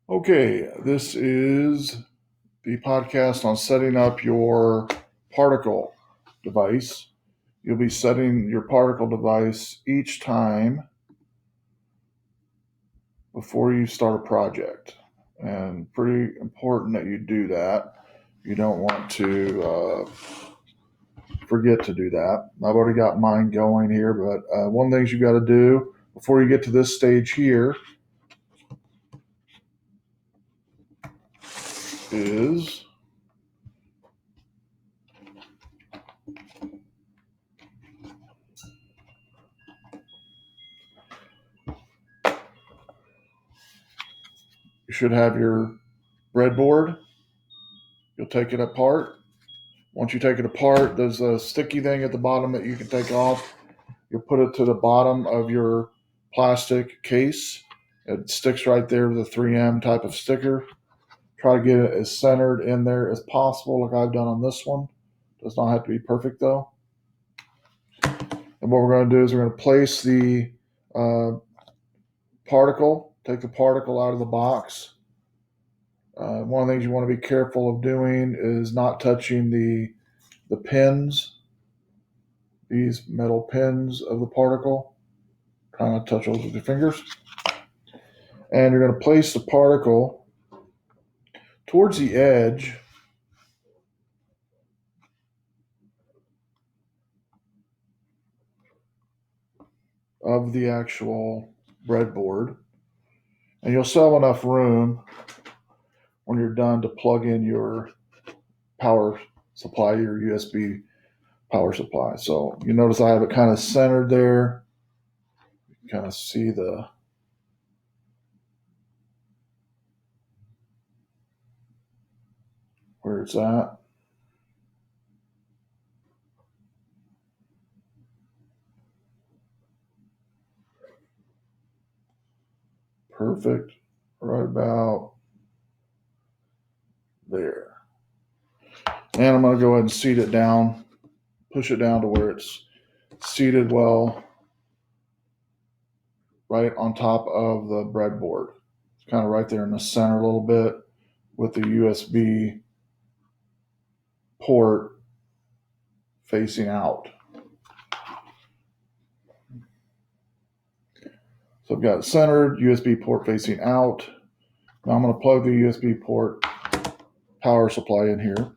Okay, this is the podcast on setting up your particle device. You'll be setting your particle device each time before you start a project. And pretty important that you do that. You don't want to forget to do that. I've already got mine going here, but one of the things you got to do before you get to this stage here is you should have your breadboard. You'll take it apart. Once you take it apart, there's a sticky thing at the bottom that you can take off. You'll put it to the bottom of your plastic case. It sticks right there with a 3M type of sticker. Try to get it as centered in there as possible, like I've done on this one. Does not have to be perfect though. And what we're going to do is we're going to place the particle, take the particle out of the box. One of the things you want to be careful of doing is not touching the pins, these metal pins of the particle. Try not to touch those with your fingers. And you're going to place the particle towards the edge of the actual breadboard. And you'll still have enough room when you're done to plug in your power supply, your USB power supply. So you notice I have it kind of centered there. You kind of see where it's at. Perfect. Right about there. And I'm going to go ahead and seat it down, push it down to where it's seated well right on top of the breadboard. It's kind of right there in the center a little bit with the USB port facing out. So I've got it centered, USB port facing out. Now I'm going to plug the USB port power supply in here.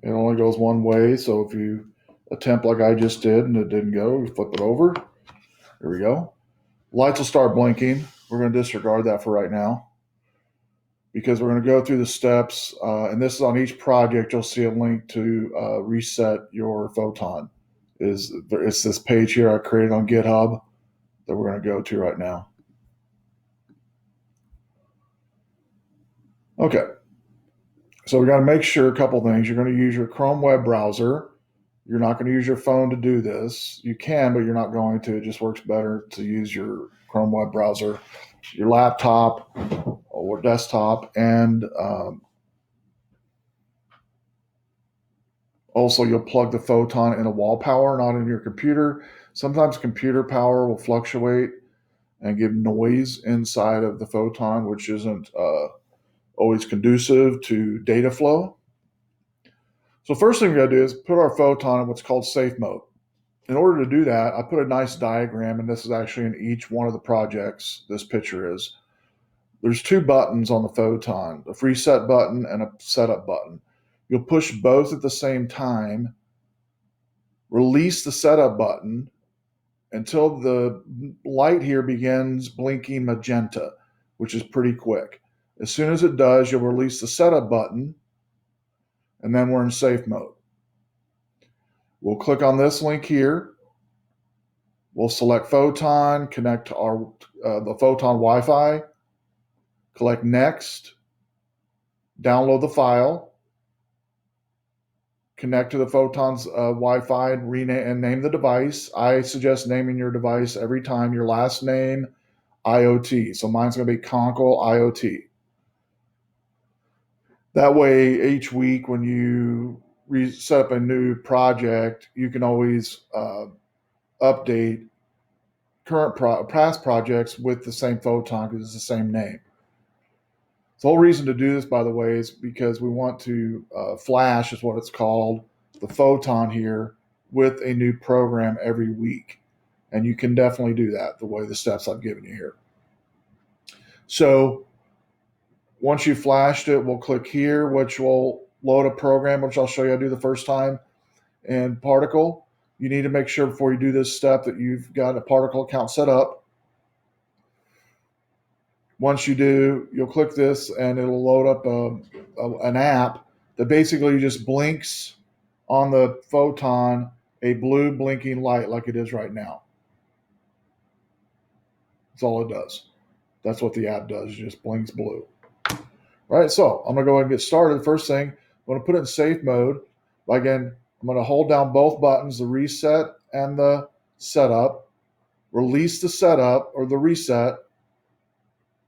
It only goes one way, so if you attempt like I just did and it didn't go, you flip it over. There we go. Lights will start blinking. We're going to disregard that for right now because we're going to go through the steps. And this is on each project. You'll see a link to reset your Photon. It's this page here I created on GitHub that we're going to go to right now. Okay. So we got to make sure a couple things. You're going to use your Chrome web browser. You're not going to use your phone to do this. You can, but you're not going to. It just works better to use your Chrome web browser, your laptop or desktop, and also you'll plug the Photon in a wall power, not in your computer. Sometimes computer power will fluctuate and give noise inside of the Photon, which isn't always conducive to data flow. So first thing we got to do is put our Photon in what's called safe mode. In order to do that, I put a nice diagram, and this is actually in each one of the projects, this picture is. There's two buttons on the Photon, a reset button and a setup button. You'll push both at the same time, release the setup button until the light here begins blinking magenta, which is pretty quick. As soon as it does, you'll release the setup button, and then we're in safe mode. We'll click on this link here. We'll select Photon, connect to the Photon Wi-Fi, click Next, download the file, connect to the Photon's Wi-Fi, and name the device. I suggest naming your device every time your last name, IoT. So mine's going to be Conkle IoT. That way, each week when you set up a new project, you can always update past projects with the same Photon because it's the same name. The whole reason to do this, by the way, is because we want to flash, is what it's called, the Photon here with a new program every week. And you can definitely do that the way the steps I've given you here. So once you flashed it, we'll click here, which will load a program, which I'll show you how to do the first time. And particle, you need to make sure before you do this step that you've got a particle account set up. Once you do, you'll click this and it'll load up an app that basically just blinks on the Photon a blue blinking light like it is right now. That's all it does. That's what the app does. It just blinks blue. All right, so I'm going to go ahead and get started. The first thing, I'm going to put it in safe mode. Again, I'm going to hold down both buttons, the reset and the setup. Release the setup or the reset.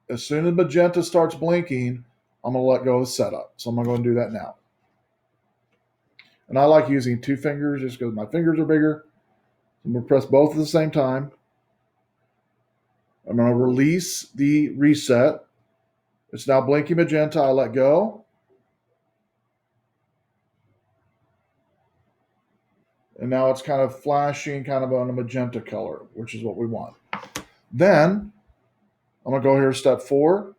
As soon as magenta starts blinking, I'm going to let go of the setup. So I'm going to go and do that now. And I like using two fingers just because my fingers are bigger. I'm going to press both at the same time. I'm going to release the reset. It's now blinking magenta. I let go. And now it's kind of flashing kind of on a magenta color, which is what we want. Then I'm going to go here to step 4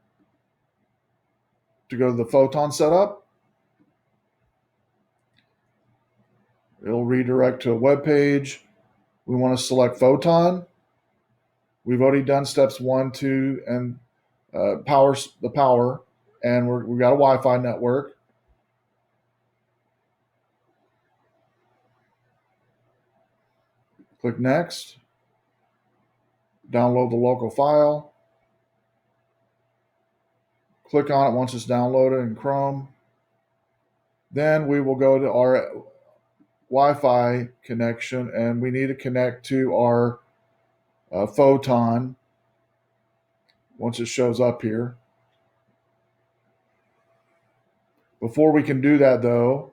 to go to the Photon setup. It'll redirect to a web page. We want to select Photon. We've already done steps 1, 2, and power, and we've got a Wi-Fi network. Click Next. Download the local file. Click on it once it's downloaded in Chrome. Then we will go to our Wi-Fi connection, and we need to connect to our Photon once it shows up here. Before we can do that, though,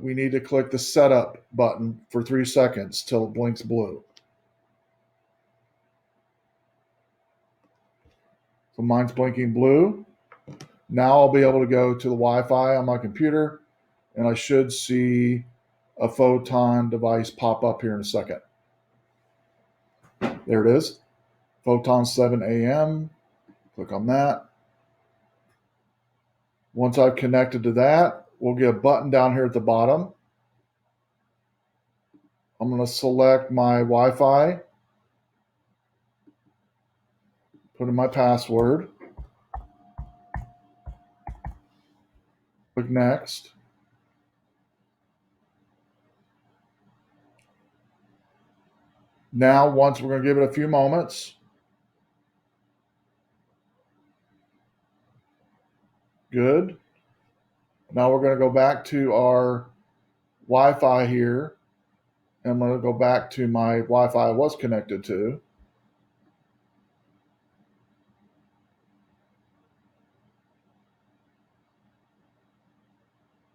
we need to click the setup button for 3 seconds till it blinks blue. So mine's blinking blue. Now I'll be able to go to the Wi-Fi on my computer, and I should see a Photon device pop up here in a second. There it is. Photon 7 AM. Click on that. Once I've connected to that, we'll get a button down here at the bottom. I'm going to select my Wi-Fi, put in my password, click Next. Now, we're going to give it a few moments. Good. Now we're going to go back to our Wi-Fi here. And I'm going to go back to my Wi-Fi I was connected to.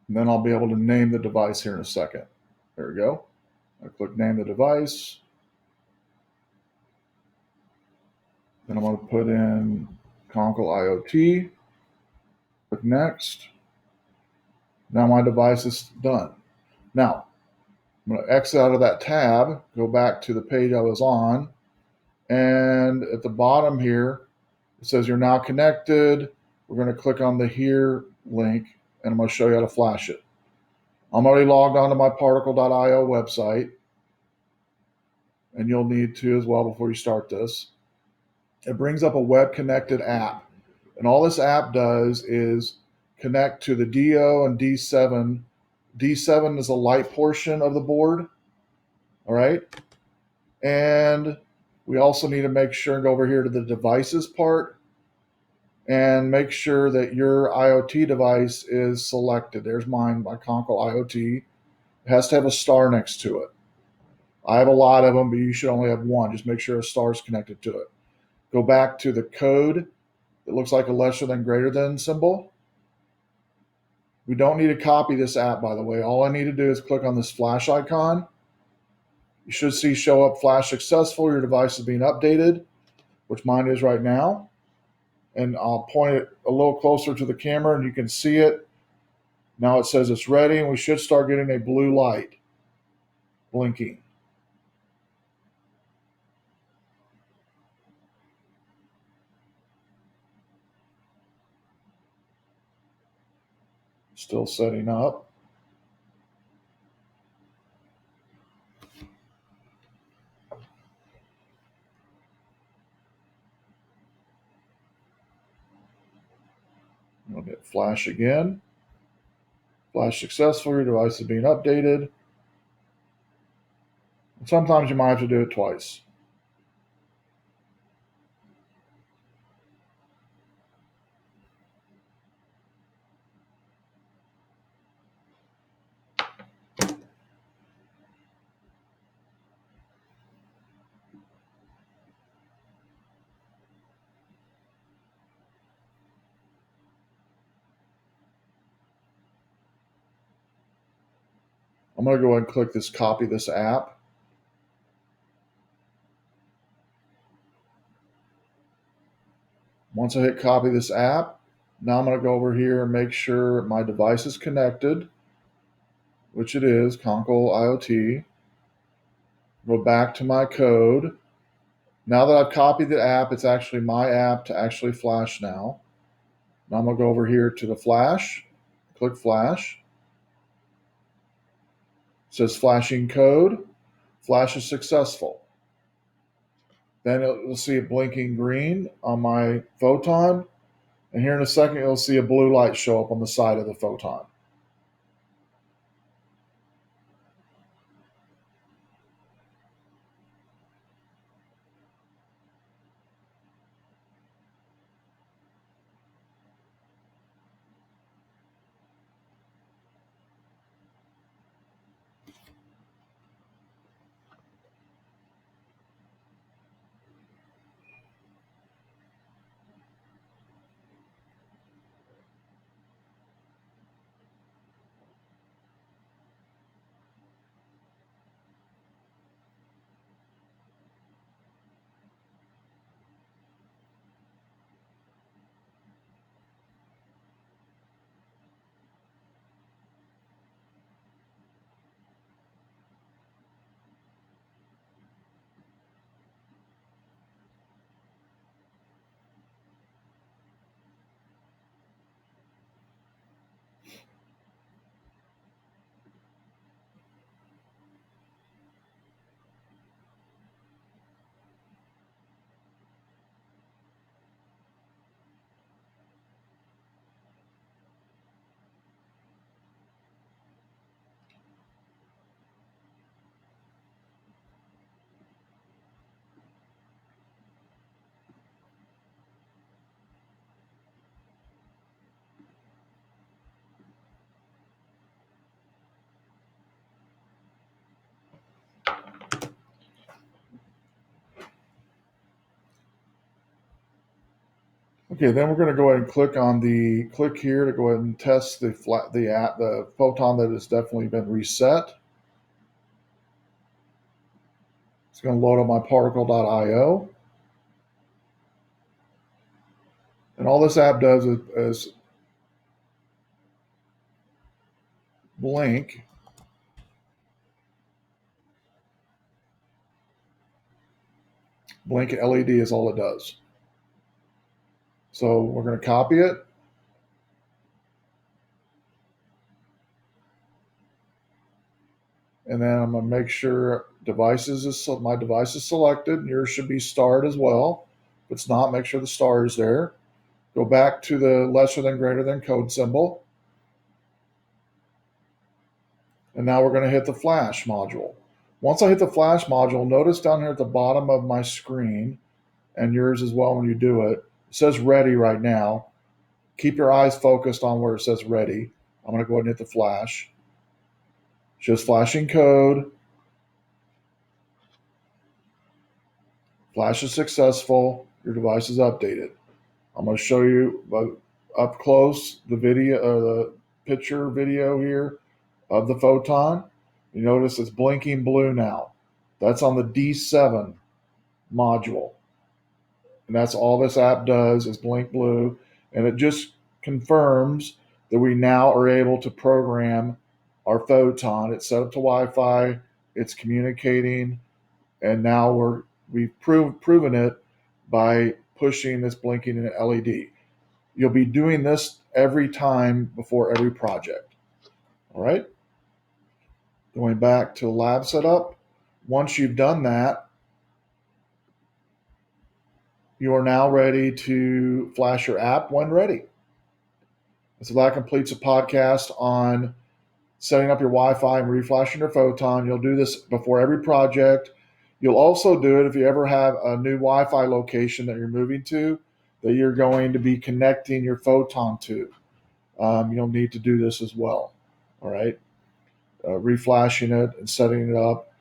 And then I'll be able to name the device here in a second. There we go. I click Name the Device. Then I'm going to put in Conkle IoT. Click Next. Now my device is done. Now, I'm going to exit out of that tab, go back to the page I was on, and at the bottom here, it says you're now connected. We're going to click on the Here link, and I'm going to show you how to flash it. I'm already logged onto my particle.io website, and you'll need to as well before you start this. It brings up a web-connected app, and all this app does is connect to the DO and D7. D7 is a light portion of the board, all right? And we also need to make sure and go over here to the devices part and make sure that your IoT device is selected. There's mine, my Conkle IoT. It has to have a star next to it. I have a lot of them, but you should only have one. Just make sure a star is connected to it. Go back to the code. It looks like a lesser than greater than symbol. We don't need to copy this app, by the way. All I need to do is click on this flash icon. You should see show up flash successful. Your device is being updated, which mine is right now. And I'll point it a little closer to the camera and you can see it. Now it says it's ready and we should start getting a blue light blinking. Still setting up. We'll hit flash again. Flash successful. Your device is being updated. And sometimes you might have to do it twice. I'm going to go ahead and click this copy this app. Once I hit copy this app, now I'm going to go over here and make sure my device is connected, which it is, Conkle IoT. Go back to my code. Now that I've copied the app, it's actually my app to actually flash now. Now I'm going to go over here to the flash, click flash. It says flashing code. Flash is successful. Then you'll see it blinking green on my Photon. And here in a second, you'll see a blue light show up on the side of the Photon. Okay, then we're going to go ahead and click here to go ahead and test the Photon that has definitely been reset. It's going to load up my particle.io. And all this app does is blink. Blink LED is all it does. So we're going to copy it. And then I'm going to make sure my device is selected. And yours should be starred as well. If it's not, make sure the star is there. Go back to the lesser than greater than code symbol. And now we're going to hit the flash module. Once I hit the flash module, notice down here at the bottom of my screen, and yours as well when you do it, it says ready right now. Keep your eyes focused on where it says ready. I'm going to go ahead and hit the flash. Just flashing code. Flash is successful. Your device is updated. I'm going to show you up close the video or the picture video here of the Photon. You notice it's blinking blue now. That's on the D7 module. And that's all this app does is blink blue. And it just confirms that we now are able to program our Photon. It's set up to Wi-Fi. It's communicating. And now we've proven it by pushing this blinking in an LED. You'll be doing this every time before every project. All right. Going back to lab setup. Once you've done that, you are now ready to flash your app when ready. So that completes a podcast on setting up your Wi-Fi and reflashing your Photon. You'll do this before every project. You'll also do it if you ever have a new Wi-Fi location that you're moving to that you're going to be connecting your Photon to. You'll need to do this as well. All right. Reflashing it and setting it up.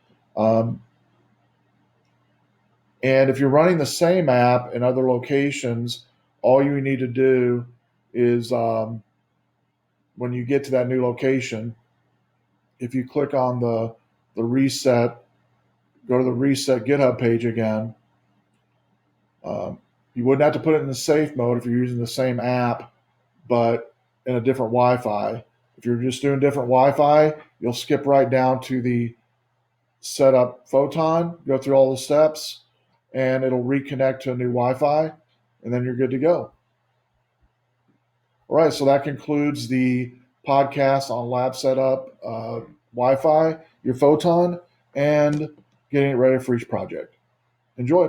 And if you're running the same app in other locations, all you need to do is when you get to that new location, if you click on the reset, go to the reset GitHub page again. You wouldn't have to put it in the safe mode if you're using the same app, but in a different Wi-Fi. If you're just doing different Wi-Fi, you'll skip right down to the setup Photon, go through all the steps, and it'll reconnect to a new Wi-Fi, and then you're good to go. All right, so that concludes the podcast on lab setup, Wi-Fi, your Photon, and getting it ready for each project. Enjoy.